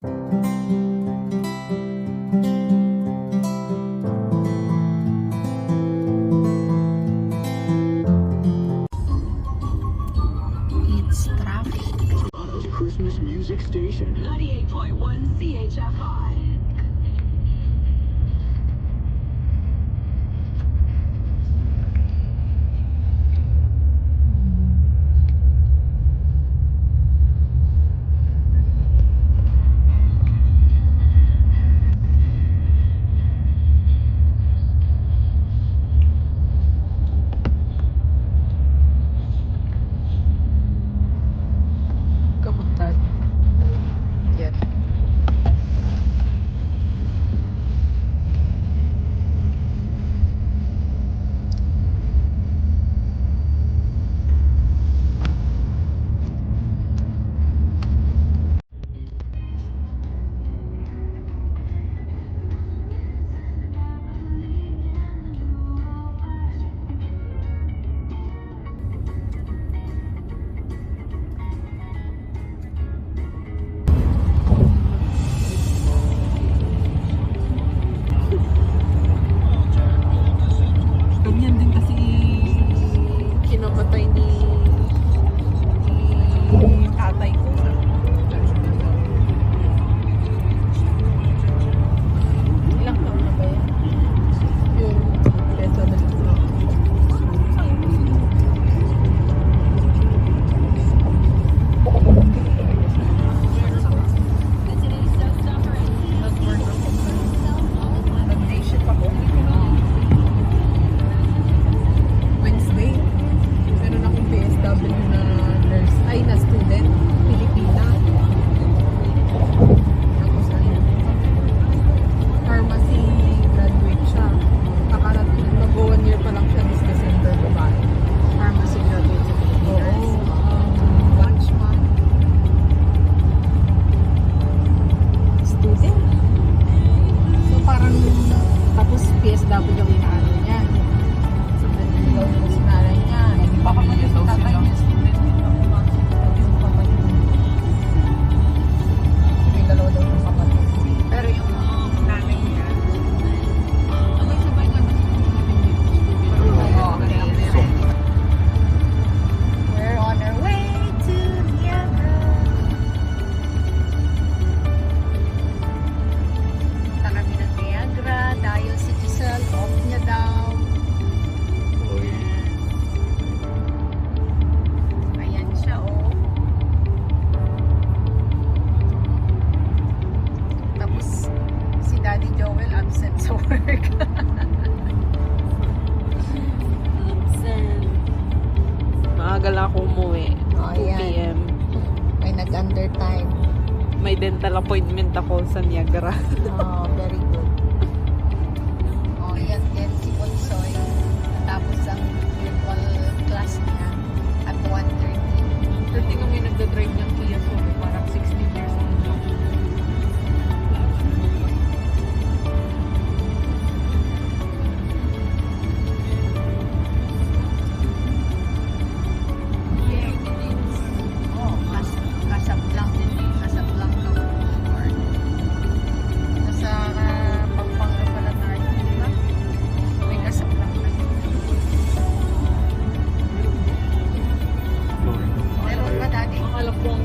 It's traffic. Christmas music station. 98.1 CHFI. Kamutan. Yan. Ganyan din kasi kinamatay ni tatay ko. Ilang taon na ba yan? Yung pesa na nag-day-shift ako. Wednesday, meron akong PSW na nurse, ay na student, Pilipina. Tapos ano, pharmacy graduate siya. Nakarating, mag-go 1 year pa lang siya this December, babae. Pharmacy graduate sa Pilipinas. Watchman. Student. So parang, tapos PSW yung inaano niya. So, daw ko si nanay niya. Hindi pa kapatid sa tatay niya. Yung kapatid niya. May dalawa daw yung kapatid. Pero yung nanay niya, sabay-sabay nga na we're on our way to Niagara. Punta kami ng Niagara dahil si Giselle off niya daw. Ayan siya, oh. Tapos, si Daddy Joel absent sa work. Maaga lang ako umuwi. Oh, 2 ayan. p.m. May nag-under time. May dental appointment ako sa Niagara. Oh, very good. Oh, yan din si Bonsoy. Natapos ang virtual class niya at 1:30. 30 kami nagdadrive ng Kia Soul. Parang 16 years old lang. Oh, kasap lang. Kasap lang daw. Nasa Pampanga pala tayo, di ba? May kasap lang na. Meron ba, Daddy? Ang alam ko ang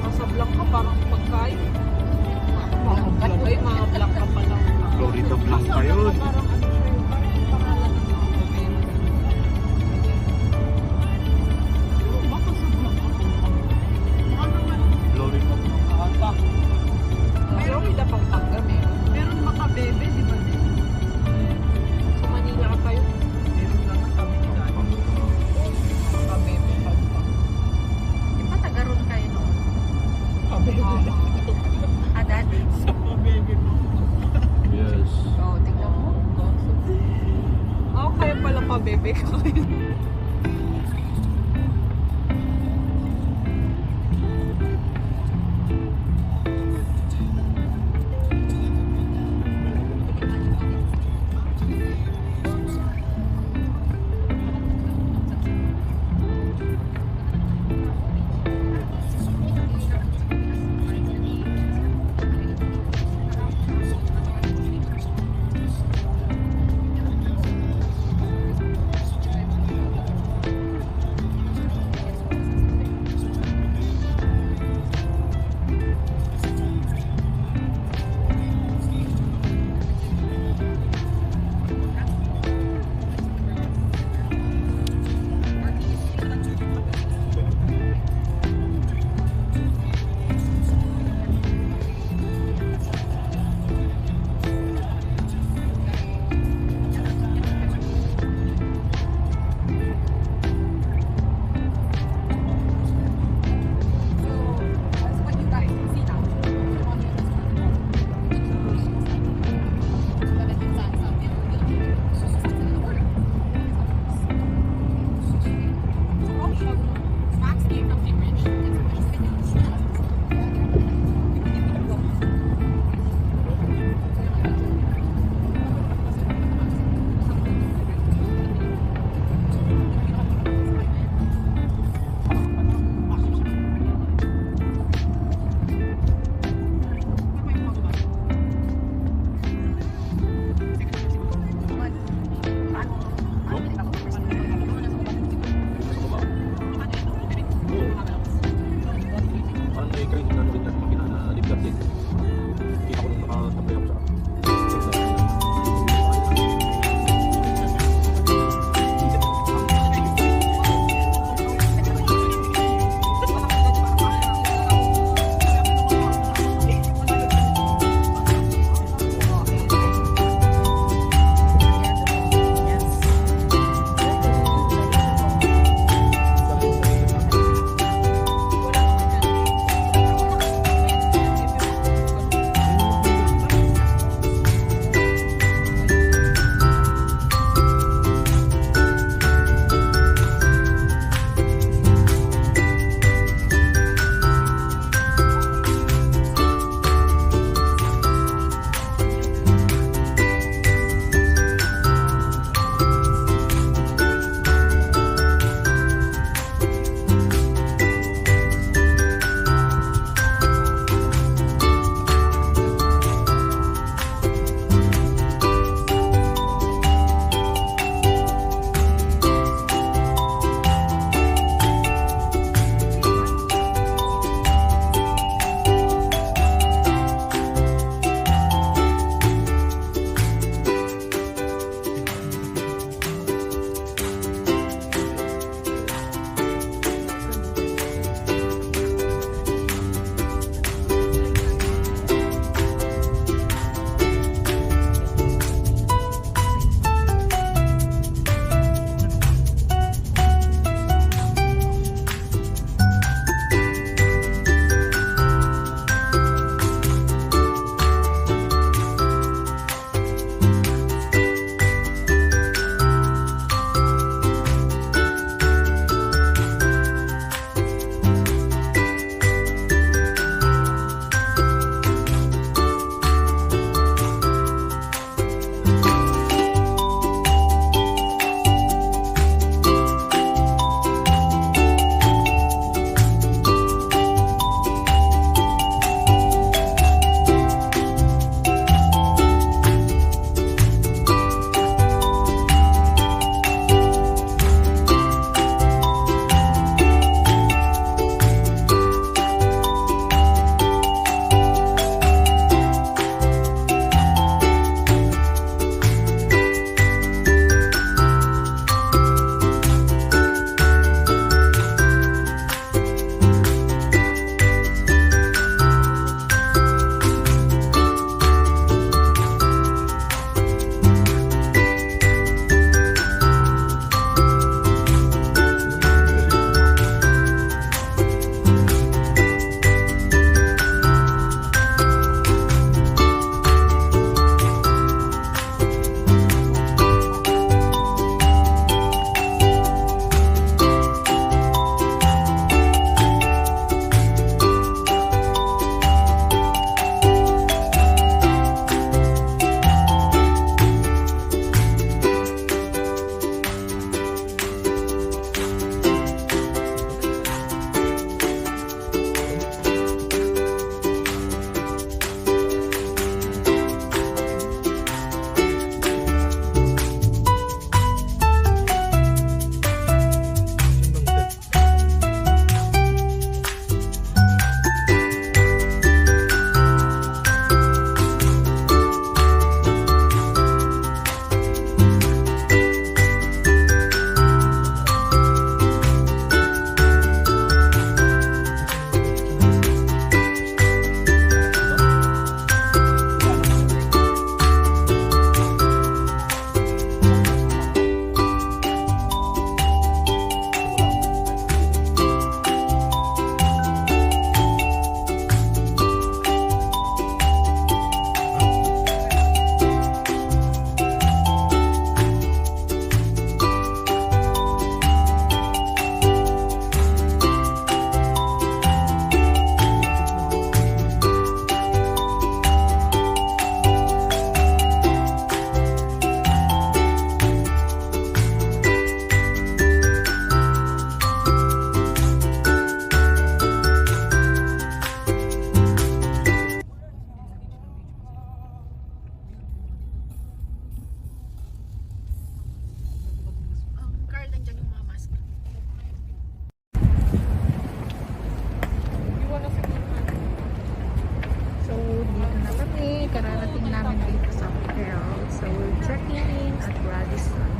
Radisson.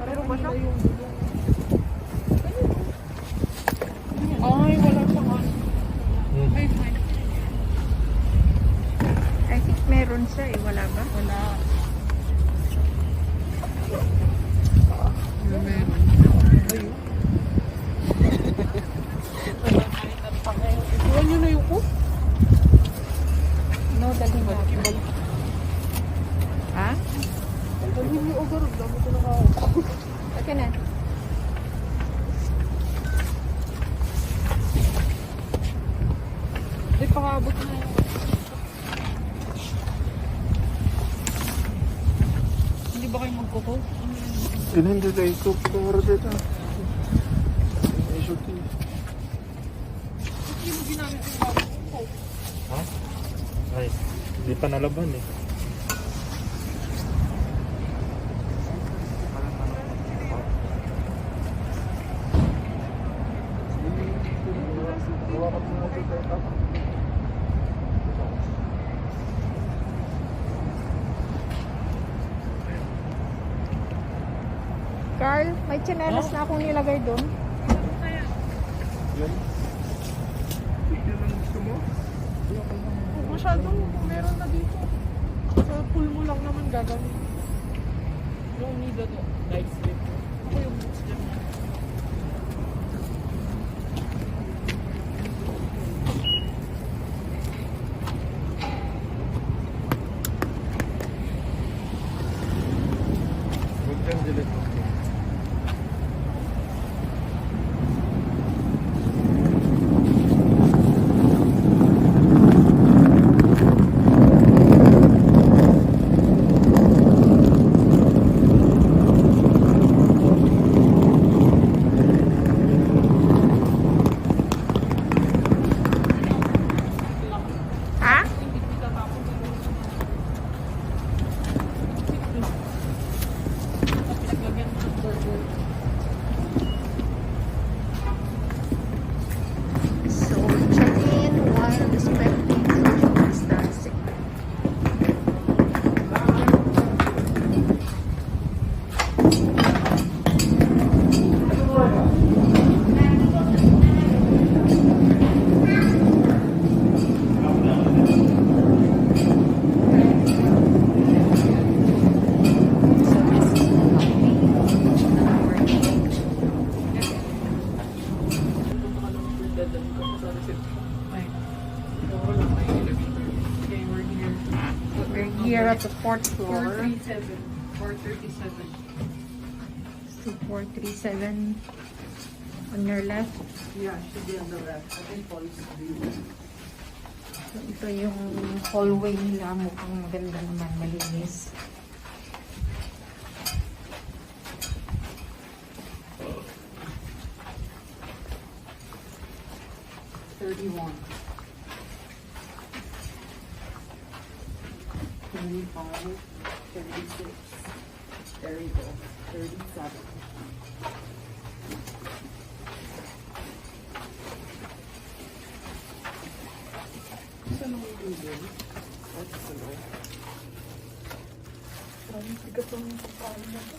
Pero ba siya? Ay, wala pa nga. Ay, fine. I think meron siya eh. Wala ba? Wala. Meron. Ayun. Iwan nyo na yung ko? No, dalhin natin. Ha? Dalhin yung ogar. Dami ko nakakao. Okay na. Ay, pakabot na yun. Hindi ba kayo magkuko? Hindi tayo ito. Pagkawara dito. Ay, shooting. Hindi mo ginamit yung bago ko. Ha? Ay, hindi pa nalaban eh. Carl, may tsinelas na akong nilagay doon. Yan. Yan ang gusto mo? Masyadong meron na dito. Sa pool mo lang naman gagawin. Don't need a light slip. Ako yung boots dyan. Huwag kang delete. Ha? So, check in while respecting social distancing. We're here at the fourth floor. 437. 437. So, 437 on your left. Yeah, should be on the left. I think police view. So, ito yung hallway nila. Mukhang maganda naman, malinis. $31. 25, 36. There you go. 37. Saan ang ililin? That's the way. Parang sigat ang pagkain na to.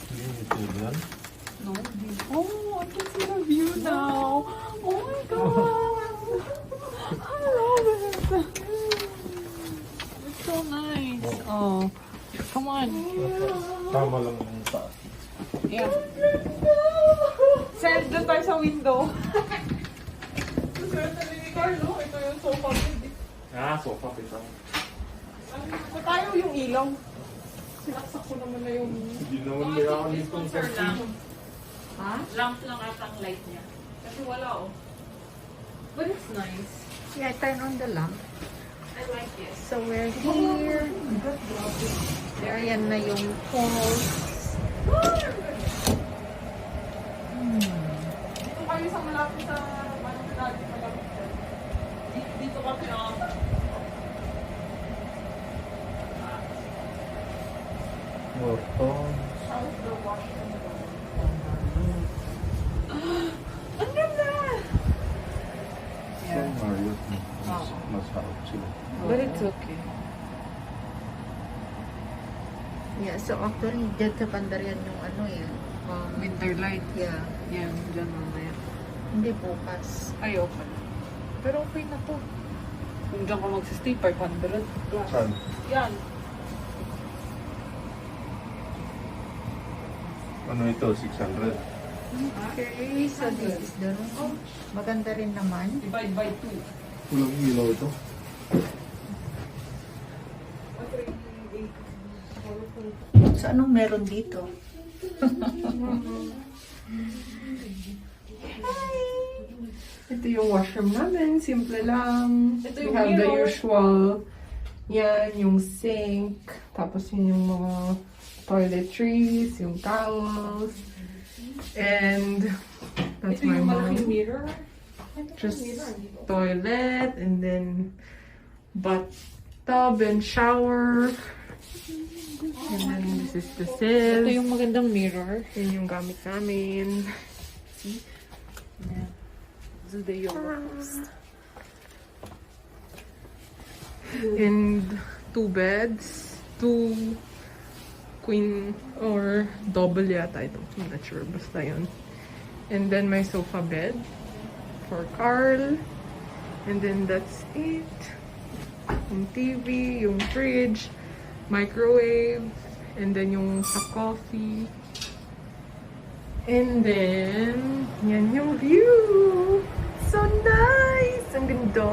Hindi ito yan. No? Oh, I can see the view now. Oh my god. I love it. It's so nice. Oh, come on. Tama lang yung taas. Yeah. Send doon tayo sa window. Swerte ni Carlo. Ito yung sofa bed. Ah, sofa kita. Sa tayo yung ilaw. Sinaksak ko naman na yung... Hindi naman may ako nito. Ha? Lamp lang ata ang light niya. Kasi wala oh. But it's nice. Yeah, turn on the lamp. I like it. So, we're here. There, yan na yung falls. Dito kayo sa malapit sa... Dito ka pinaka... Ito. South the Washington. So, Marriott. So actually, dyan sa Pandarian yung ano eh. Winterlight. Yeah. Yan, dyan mamaya. Hindi bukas. Ay, okay. Pero okay na to. Kung dyan ka magsistay, 500 plus. Saan? Yan. Ano ito? 600? Okay, so this is the room. Maganda rin naman. Divide by 2. Walang ilaw ito. So anong meron dito? Ito yung washroom namin. Simple lang. Ito We yung have the mirror. usual. Yan, yung sink. Tapos yun yung mga toiletries, yung towels. And that's Ito my yung malaking mom. mirror. Just toilet and then bathtub and shower. And then this is the Ito sink. yung magandang mirror. Yun yung gamit namin. This is the yoga post. And 2 beds, 2 queen or double yata ito. I'm not sure. Basta yun. And then my sofa bed for Carl. And then that's it. Yung TV, yung fridge, microwave, and then yung sa coffee. And then, yan yung view! So nice! Ang ganda!